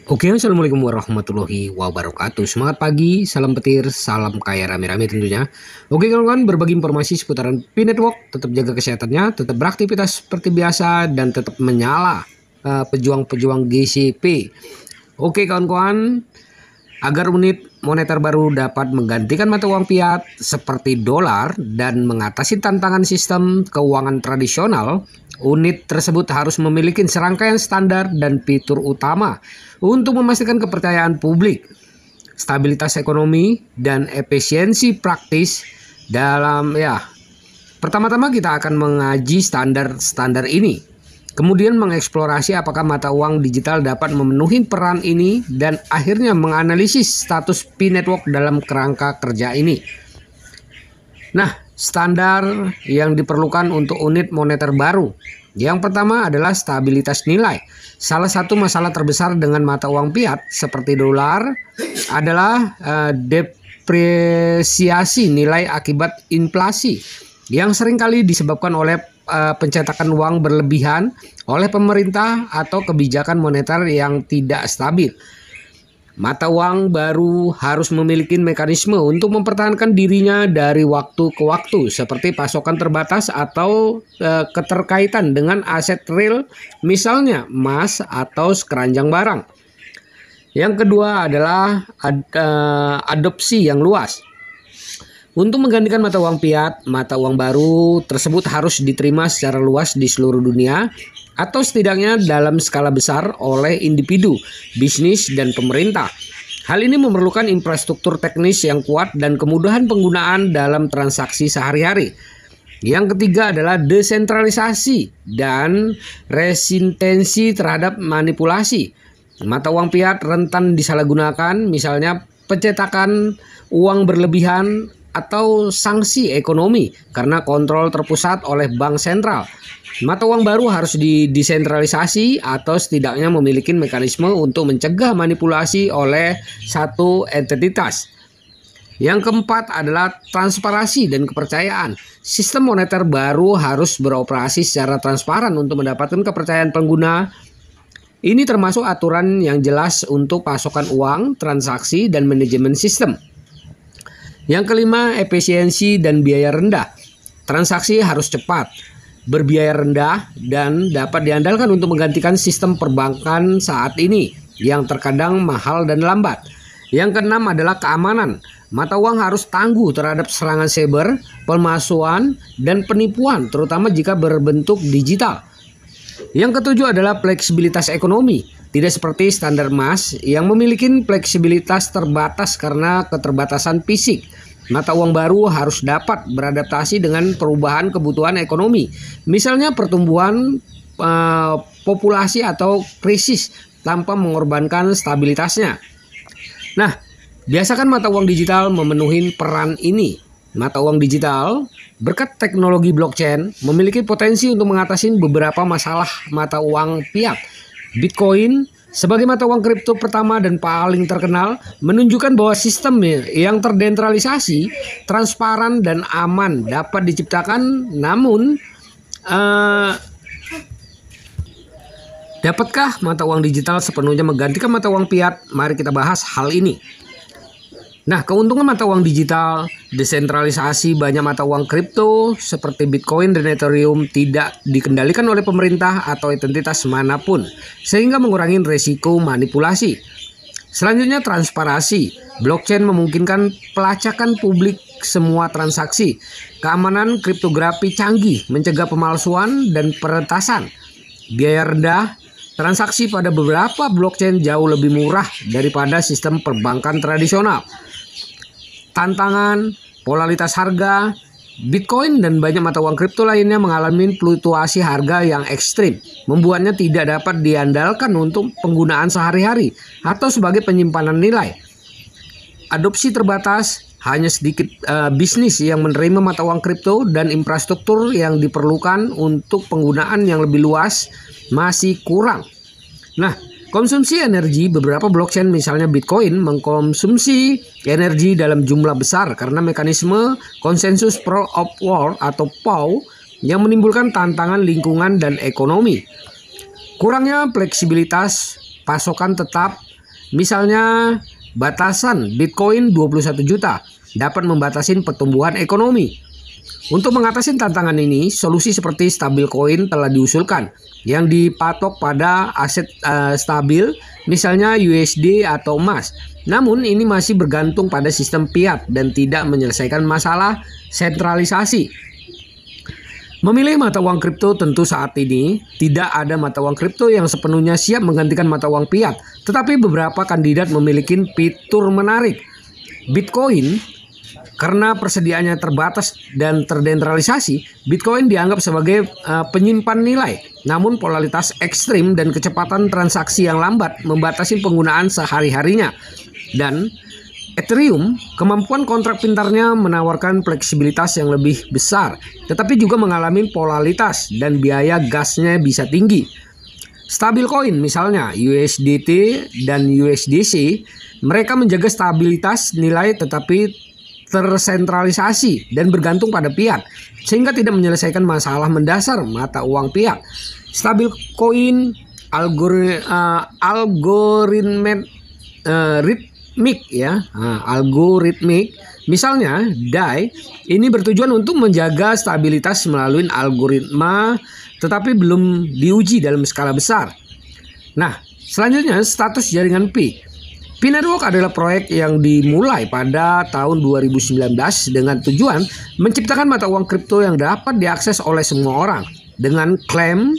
Oke, assalamualaikum warahmatullahi wabarakatuh. Semangat pagi, salam petir, salam kaya rame-rame tentunya. Oke kawan-kawan, berbagi informasi seputaran P-Network. Tetap jaga kesehatannya, tetap beraktivitas seperti biasa, dan tetap menyala pejuang-pejuang GCP. Oke kawan-kawan, agar unit moneter baru dapat menggantikan mata uang fiat seperti dolar dan mengatasi tantangan sistem keuangan tradisional, unit tersebut harus memiliki serangkaian standar dan fitur utama untuk memastikan kepercayaan publik, stabilitas ekonomi, dan efisiensi praktis dalam pertama-tama kita akan mengaji standar-standar ini. Kemudian mengeksplorasi apakah mata uang digital dapat memenuhi peran ini dan akhirnya menganalisis status P-Network dalam kerangka kerja ini. Nah, standar yang diperlukan untuk unit moneter baru. Yang pertama adalah stabilitas nilai. Salah satu masalah terbesar dengan mata uang fiat seperti dolar adalah depresiasi nilai akibat inflasi yang seringkali disebabkan oleh pencetakan uang berlebihan oleh pemerintah atau kebijakan moneter yang tidak stabil. Mata uang baru harus memiliki mekanisme untuk mempertahankan dirinya dari waktu ke waktu, seperti pasokan terbatas atau keterkaitan dengan aset real, misalnya emas atau sekeranjang barang. Yang kedua adalah adopsi yang luas. Untuk menggantikan mata uang fiat, mata uang baru tersebut harus diterima secara luas di seluruh dunia atau setidaknya dalam skala besar oleh individu, bisnis, dan pemerintah. Hal ini memerlukan infrastruktur teknis yang kuat dan kemudahan penggunaan dalam transaksi sehari-hari. Yang ketiga adalah desentralisasi dan resistensi terhadap manipulasi. Mata uang fiat rentan disalahgunakan, misalnya pencetakan uang berlebihan atau sanksi ekonomi karena kontrol terpusat oleh bank sentral. Mata uang baru harus didesentralisasi atau setidaknya memiliki mekanisme untuk mencegah manipulasi oleh satu entitas. Yang keempat adalah transparansi dan kepercayaan. Sistem moneter baru harus beroperasi secara transparan untuk mendapatkan kepercayaan pengguna. Ini termasuk aturan yang jelas untuk pasokan uang, transaksi, dan manajemen sistem. Yang kelima, efisiensi dan biaya rendah. Transaksi harus cepat, berbiaya rendah, dan dapat diandalkan untuk menggantikan sistem perbankan saat ini yang terkadang mahal dan lambat. Yang keenam adalah keamanan. Mata uang harus tangguh terhadap serangan cyber, pemalsuan, dan penipuan, terutama jika berbentuk digital. Yang ketujuh adalah fleksibilitas ekonomi. Tidak seperti standar emas yang memiliki fleksibilitas terbatas karena keterbatasan fisik. Mata uang baru harus dapat beradaptasi dengan perubahan kebutuhan ekonomi. Misalnya pertumbuhan populasi atau krisis tanpa mengorbankan stabilitasnya. Nah, biasakan mata uang digital memenuhi peran ini. Mata uang digital berkat teknologi blockchain memiliki potensi untuk mengatasi beberapa masalah mata uang fiat. Bitcoin sebagai mata uang kripto pertama dan paling terkenal menunjukkan bahwa sistem yang terdesentralisasi, transparan, dan aman dapat diciptakan. Namun, dapatkah mata uang digital sepenuhnya menggantikan mata uang fiat? Mari kita bahas hal ini. Nah, keuntungan mata uang digital, desentralisasi banyak mata uang kripto seperti Bitcoin dan Ethereum tidak dikendalikan oleh pemerintah atau entitas manapun, sehingga mengurangi risiko manipulasi. Selanjutnya, transparansi. Blockchain memungkinkan pelacakan publik semua transaksi. Keamanan kriptografi canggih, mencegah pemalsuan dan peretasan. Biaya rendah. Transaksi pada beberapa blockchain jauh lebih murah daripada sistem perbankan tradisional. Tantangan, volatilitas harga. Bitcoin dan banyak mata uang kripto lainnya mengalami fluktuasi harga yang ekstrim, membuatnya tidak dapat diandalkan untuk penggunaan sehari-hari atau sebagai penyimpanan nilai. Adopsi terbatas, hanya sedikit bisnis yang menerima mata uang kripto dan infrastruktur yang diperlukan untuk penggunaan yang lebih luas masih kurang. Nah, konsumsi energi. Beberapa blockchain misalnya Bitcoin mengkonsumsi energi dalam jumlah besar karena mekanisme konsensus Proof of Work atau POW yang menimbulkan tantangan lingkungan dan ekonomi. Kurangnya fleksibilitas pasokan tetap Misalnya batasan Bitcoin 21 juta dapat membatasi pertumbuhan ekonomi. Untuk mengatasi tantangan ini, solusi seperti stablecoin telah diusulkan yang dipatok pada aset stabil, misalnya USD atau emas. Namun ini masih bergantung pada sistem fiat dan tidak menyelesaikan masalah sentralisasi. Memilih mata uang kripto tentu saat ini tidak ada mata uang kripto yang sepenuhnya siap menggantikan mata uang fiat, tetapi beberapa kandidat memiliki fitur menarik. Bitcoin, karena persediaannya terbatas dan terdesentralisasi, Bitcoin dianggap sebagai penyimpan nilai. Namun polaritas ekstrim dan kecepatan transaksi yang lambat membatasi penggunaan sehari-harinya. Dan Ethereum, kemampuan kontrak pintarnya menawarkan fleksibilitas yang lebih besar, tetapi juga mengalami polaritas dan biaya gasnya bisa tinggi. Stablecoin misalnya USDT dan USDC, mereka menjaga stabilitas nilai tetapi tersentralisasi dan bergantung pada fiat, sehingga tidak menyelesaikan masalah mendasar mata uang fiat. Stablecoin algoritmik, misalnya DAI, ini bertujuan untuk menjaga stabilitas melalui algoritma, tetapi belum diuji dalam skala besar. Nah, selanjutnya status jaringan Pi. Pi Network adalah proyek yang dimulai pada tahun 2019 dengan tujuan menciptakan mata uang kripto yang dapat diakses oleh semua orang dengan klaim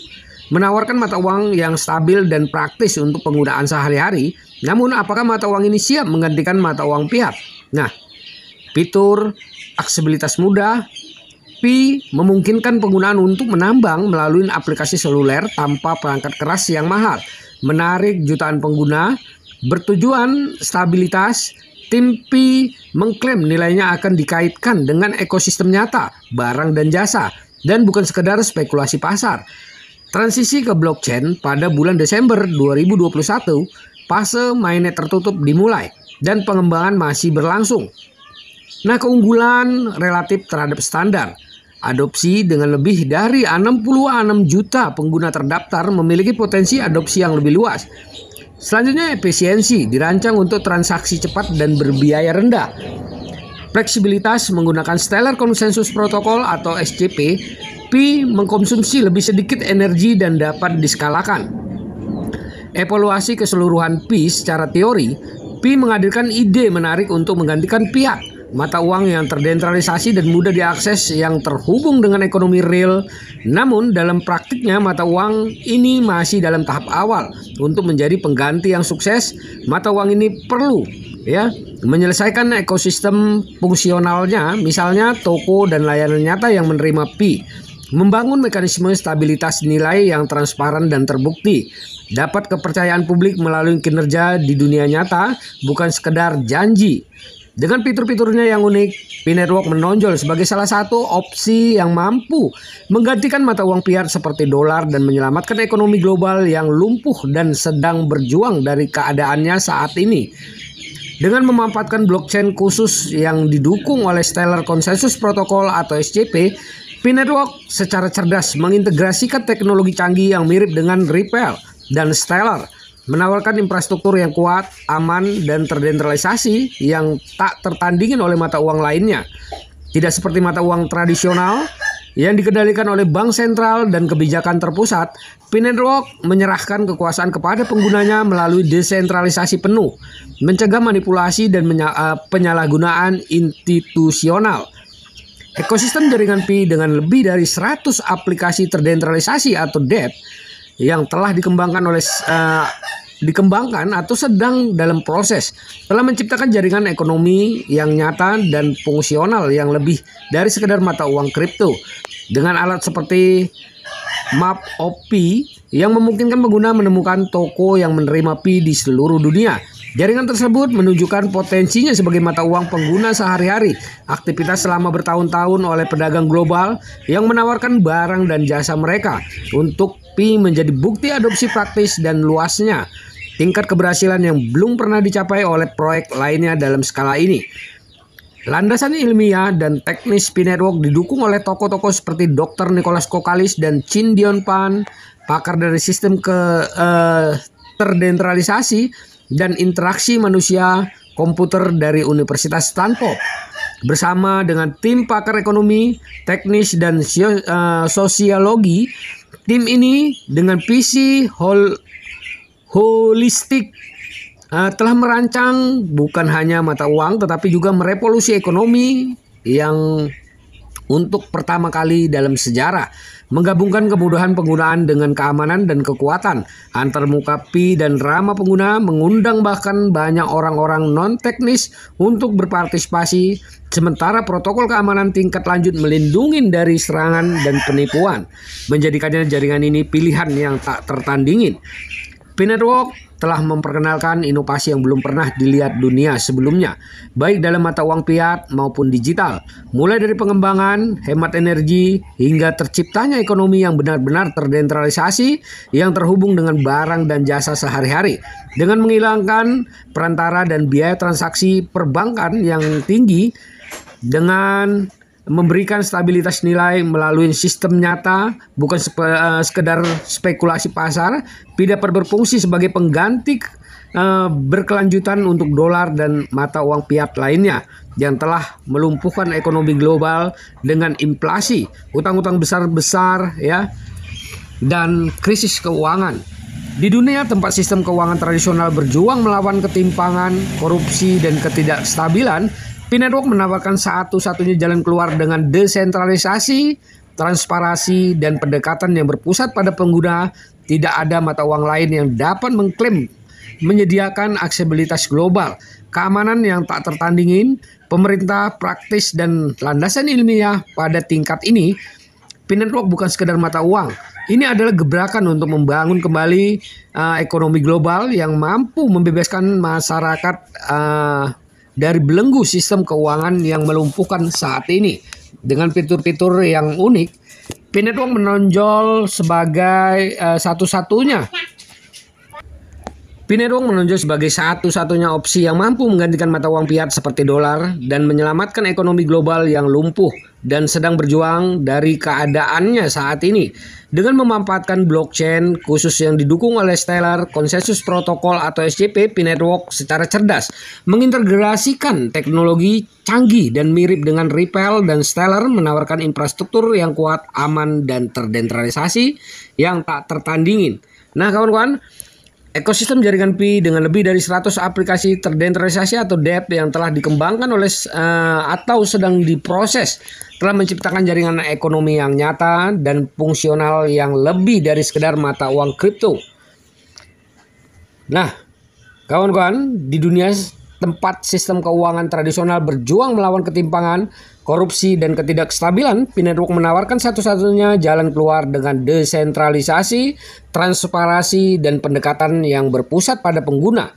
menawarkan mata uang yang stabil dan praktis untuk penggunaan sehari-hari. Namun apakah mata uang ini siap menggantikan mata uang fiat? Nah, fitur aksesibilitas mudah, Pi memungkinkan penggunaan untuk menambang melalui aplikasi seluler tanpa perangkat keras yang mahal, menarik jutaan pengguna. Bertujuan stabilitas, tim Pi mengklaim nilainya akan dikaitkan dengan ekosistem nyata, barang dan jasa, dan bukan sekedar spekulasi pasar. Transisi ke blockchain pada bulan Desember 2021, fase mainnet tertutup dimulai dan pengembangan masih berlangsung. Nah, keunggulan relatif terhadap standar. Adopsi dengan lebih dari 66 juta pengguna terdaftar memiliki potensi adopsi yang lebih luas. Selanjutnya, efisiensi dirancang untuk transaksi cepat dan berbiaya rendah. Fleksibilitas menggunakan Stellar Consensus Protocol atau SCP, Pi mengkonsumsi lebih sedikit energi dan dapat diskalakan. Evaluasi keseluruhan Pi secara teori, Pi menghadirkan ide menarik untuk menggantikan fiat, mata uang yang terdesentralisasi dan mudah diakses yang terhubung dengan ekonomi real. Namun dalam praktiknya mata uang ini masih dalam tahap awal. Untuk menjadi pengganti yang sukses, mata uang ini perlu menyelesaikan ekosistem fungsionalnya, misalnya toko dan layanan nyata yang menerima Pi. Membangun mekanisme stabilitas nilai yang transparan dan terbukti. Dapat kepercayaan publik melalui kinerja di dunia nyata, bukan sekedar janji. Dengan fitur-fiturnya yang unik, Pi Network menonjol sebagai salah satu opsi yang mampu menggantikan mata uang fiat seperti dolar dan menyelamatkan ekonomi global yang lumpuh dan sedang berjuang dari keadaannya saat ini. Dengan memanfaatkan blockchain khusus yang didukung oleh Stellar Consensus Protocol atau SCP, Pi Network secara cerdas mengintegrasikan teknologi canggih yang mirip dengan Ripple dan Stellar, menawarkan infrastruktur yang kuat, aman, dan terdesentralisasi yang tak tertandingin oleh mata uang lainnya. Tidak seperti mata uang tradisional yang dikendalikan oleh bank sentral dan kebijakan terpusat, Pi Network menyerahkan kekuasaan kepada penggunanya melalui desentralisasi penuh, mencegah manipulasi dan penyalahgunaan institusional. Ekosistem jaringan Pi dengan lebih dari 100 aplikasi terdesentralisasi atau DEP yang telah dikembangkan atau sedang dalam proses telah menciptakan jaringan ekonomi yang nyata dan fungsional yang lebih dari sekedar mata uang kripto. Dengan alat seperti Map of Pi yang memungkinkan pengguna menemukan toko yang menerima Pi di seluruh dunia. Jaringan tersebut menunjukkan potensinya sebagai mata uang pengguna sehari-hari, aktivitas selama bertahun-tahun oleh pedagang global yang menawarkan barang dan jasa mereka. Untuk Pi menjadi bukti adopsi praktis dan luasnya tingkat keberhasilan yang belum pernah dicapai oleh proyek lainnya dalam skala ini. Landasan ilmiah dan teknis Pi Network didukung oleh tokoh-tokoh seperti Dr. Nicholas Kokalis dan Chin Dion Pan, pakar dari sistem terdesentralisasi dan interaksi manusia komputer dari Universitas Stanford. Bersama dengan tim pakar ekonomi, teknis, dan sosiologi, tim ini dengan visi holistik telah merancang bukan hanya mata uang tetapi juga merevolusi ekonomi yang untuk pertama kali dalam sejarah menggabungkan kemudahan penggunaan dengan keamanan dan kekuatan antar muka pi dan ramah pengguna, mengundang bahkan banyak orang-orang non-teknis untuk berpartisipasi, sementara protokol keamanan tingkat lanjut melindungi dari serangan dan penipuan, menjadikannya jaringan ini pilihan yang tak tertandingin. P-Network telah memperkenalkan inovasi yang belum pernah dilihat dunia sebelumnya, baik dalam mata uang fiat maupun digital, mulai dari pengembangan, hemat energi, hingga terciptanya ekonomi yang benar-benar terdesentralisasi yang terhubung dengan barang dan jasa sehari-hari, dengan menghilangkan perantara dan biaya transaksi perbankan yang tinggi, dengan memberikan stabilitas nilai melalui sistem nyata, bukan sekedar spekulasi pasar. P dapat berfungsi sebagai pengganti berkelanjutan untuk dolar dan mata uang fiat lainnya yang telah melumpuhkan ekonomi global dengan inflasi, utang-utang besar-besar, ya, dan krisis keuangan. Di dunia tempat sistem keuangan tradisional berjuang melawan ketimpangan, korupsi, dan ketidakstabilan, P-Network menawarkan satu-satunya jalan keluar dengan desentralisasi, transparansi, dan pendekatan yang berpusat pada pengguna. Tidak ada mata uang lain yang dapat mengklaim menyediakan aksesibilitas global, keamanan yang tak tertandingin, pemerintah praktis, dan landasan ilmiah pada tingkat ini. P-Network bukan sekedar mata uang. Ini adalah gebrakan untuk membangun kembali ekonomi global yang mampu membebaskan masyarakat dari belenggu sistem keuangan yang melumpuhkan saat ini. Dengan fitur-fitur yang unik, P-Network menonjol sebagai satu-satunya opsi yang mampu menggantikan mata uang fiat seperti dolar dan menyelamatkan ekonomi global yang lumpuh dan sedang berjuang dari keadaannya saat ini. Dengan memanfaatkan blockchain khusus yang didukung oleh Stellar Consensus Protocol atau SCP, P-Network secara cerdas mengintegrasikan teknologi canggih dan mirip dengan Ripple dan Stellar, menawarkan infrastruktur yang kuat, aman, dan terdesentralisasi yang tak tertandingin. Nah kawan-kawan, ekosistem jaringan Pi dengan lebih dari 100 aplikasi terdesentralisasi atau DApp yang telah dikembangkan oleh atau sedang diproses telah menciptakan jaringan ekonomi yang nyata dan fungsional yang lebih dari sekedar mata uang kripto. Nah, kawan-kawan, di dunia tempat sistem keuangan tradisional berjuang melawan ketimpangan, korupsi, dan ketidakstabilan, P-Network menawarkan satu-satunya jalan keluar dengan desentralisasi, transparansi, dan pendekatan yang berpusat pada pengguna.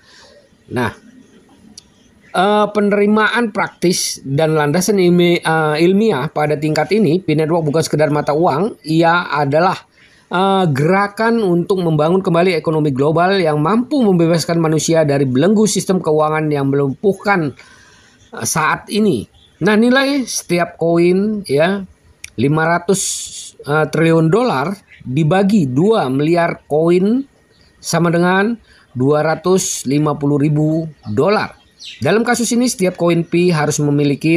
Nah, penerimaan praktis dan landasan ilmiah pada tingkat ini, P-Network bukan sekedar mata uang, ia adalah gerakan untuk membangun kembali ekonomi global yang mampu membebaskan manusia dari belenggu sistem keuangan yang melumpuhkan saat ini. Nah, nilai setiap koin, ya, 500 triliun dolar dibagi 2 miliar koin sama dengan 250.000 dolar. Dalam kasus ini setiap koin Pi harus memiliki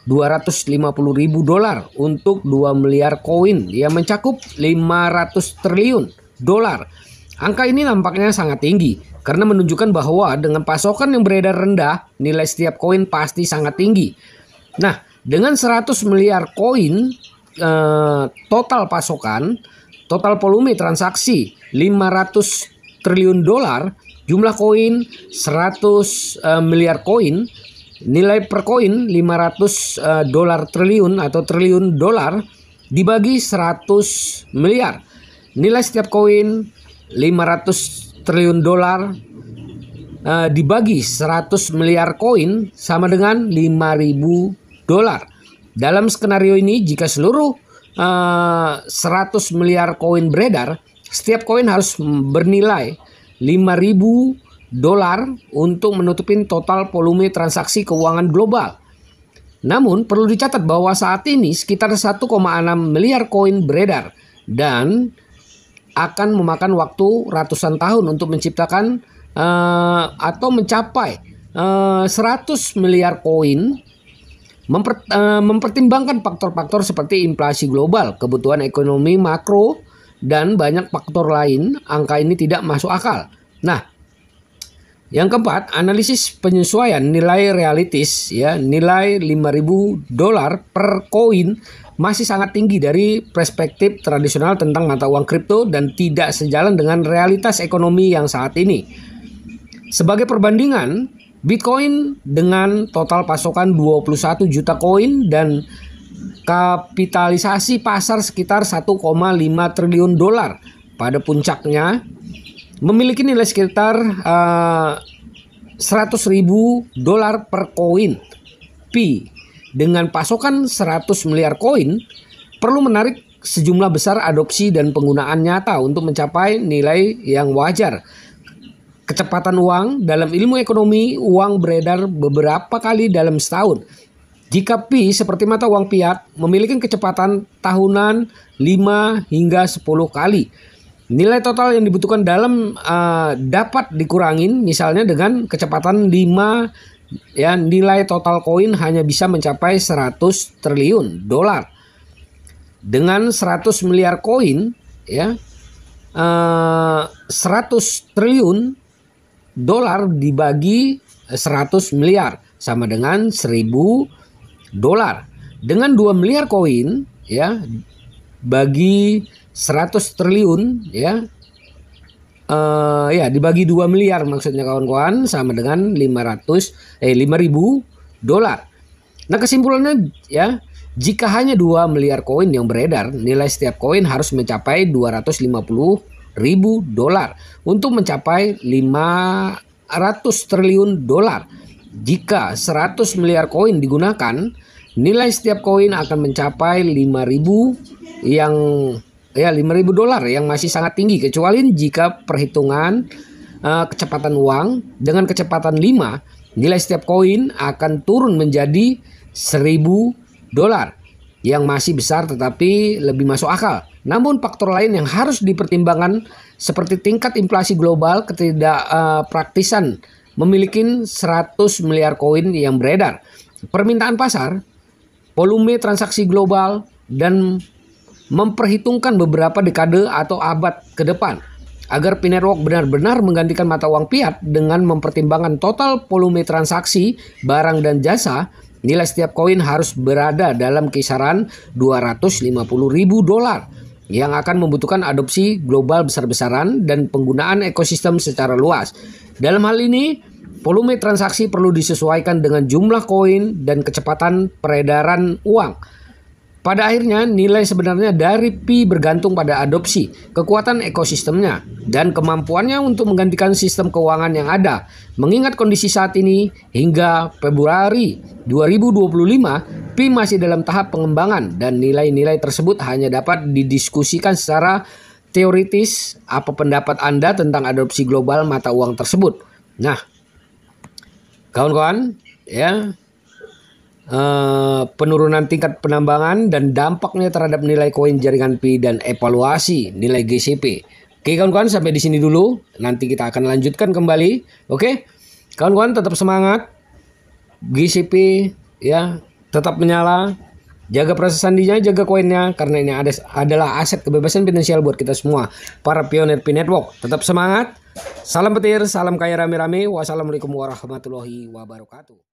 250.000 dolar untuk 2 miliar koin yang mencakup 500 triliun dolar. Angka ini nampaknya sangat tinggi karena menunjukkan bahwa dengan pasokan yang beredar rendah, nilai setiap koin pasti sangat tinggi. Nah, dengan 100 miliar koin total pasokan, total volume transaksi 500 triliun dolar, jumlah koin 100 miliar koin, nilai per koin 500 dolar triliun atau triliun dolar dibagi 100 miliar. Nilai setiap koin 500 triliun dolar dibagi 100 miliar koin sama dengan 5.000 dolar. Dalam skenario ini, jika seluruh 100 miliar koin beredar, setiap koin harus bernilai 5.000 dolar untuk menutupin total volume transaksi keuangan global. Namun perlu dicatat bahwa saat ini sekitar 1,6 miliar koin beredar dan akan memakan waktu ratusan tahun untuk menciptakan atau mencapai 100 miliar koin, mempertimbangkan faktor-faktor seperti inflasi global, kebutuhan ekonomi makro, dan banyak faktor lain. Angka ini tidak masuk akal. Nah, yang keempat, analisis penyesuaian nilai realistis, ya, nilai $5.000 per koin masih sangat tinggi dari perspektif tradisional tentang mata uang kripto dan tidak sejalan dengan realitas ekonomi yang saat ini. Sebagai perbandingan, Bitcoin dengan total pasokan 21 juta koin dan kapitalisasi pasar sekitar 1,5 triliun dolar pada puncaknya memiliki nilai sekitar $100.000 per koin. Dengan pasokan 100 miliar koin, perlu menarik sejumlah besar adopsi dan penggunaan nyata untuk mencapai nilai yang wajar. Kecepatan uang dalam ilmu ekonomi, uang beredar beberapa kali dalam setahun. Jika Pi seperti mata uang fiat memiliki kecepatan tahunan 5 hingga 10 kali. Nilai total yang dibutuhkan dalam dapat dikurangin misalnya dengan kecepatan 5, ya, nilai total koin hanya bisa mencapai 100 triliun dolar. Dengan 100 miliar koin, ya, 100 triliun dolar dibagi 100 miliar sama dengan 1.000 dolar. Dengan 2 miliar koin, ya, bagi 100 triliun, ya, dibagi 2 miliar maksudnya kawan-kawan sama dengan 5.000 dolar. Nah, kesimpulannya, ya, jika hanya 2 miliar koin yang beredar, nilai setiap koin harus mencapai 250.000 dolar untuk mencapai 500 triliun dolar. Jika 100 miliar koin digunakan, nilai setiap koin akan mencapai 5.000 dolar yang masih sangat tinggi, kecuali jika perhitungan kecepatan uang dengan kecepatan 5, nilai setiap koin akan turun menjadi 1.000 dolar yang masih besar tetapi lebih masuk akal. Namun faktor lain yang harus dipertimbangkan seperti tingkat inflasi global, ketidakpraktisan memiliki 100 miliar koin yang beredar, permintaan pasar, volume transaksi global, dan memperhitungkan beberapa dekade atau abad ke depan. Agar Pi Network benar-benar menggantikan mata uang fiat dengan mempertimbangkan total volume transaksi barang dan jasa, nilai setiap koin harus berada dalam kisaran 250.000 dolar yang akan membutuhkan adopsi global besar-besaran dan penggunaan ekosistem secara luas. Dalam hal ini, volume transaksi perlu disesuaikan dengan jumlah koin dan kecepatan peredaran uang. Pada akhirnya, nilai sebenarnya dari Pi bergantung pada adopsi, kekuatan ekosistemnya, dan kemampuannya untuk menggantikan sistem keuangan yang ada. Mengingat kondisi saat ini, hingga Februari 2025, Pi masih dalam tahap pengembangan dan nilai-nilai tersebut hanya dapat didiskusikan secara teoritis. Apa pendapat Anda tentang adopsi global mata uang tersebut? Nah, kawan-kawan, ya, penurunan tingkat penambangan dan dampaknya terhadap nilai koin jaringan Pi dan evaluasi nilai GCP. Oke kawan-kawan, sampai di sini dulu. Nanti kita akan lanjutkan kembali. Oke, kawan-kawan tetap semangat. GCP, ya, tetap menyala. Jaga proses sandinya, jaga koinnya, karena ini adalah aset kebebasan finansial buat kita semua, para pionir Pi Network. Tetap semangat. Salam petir, salam kaya rame-rame. Wassalamualaikum warahmatullahi wabarakatuh.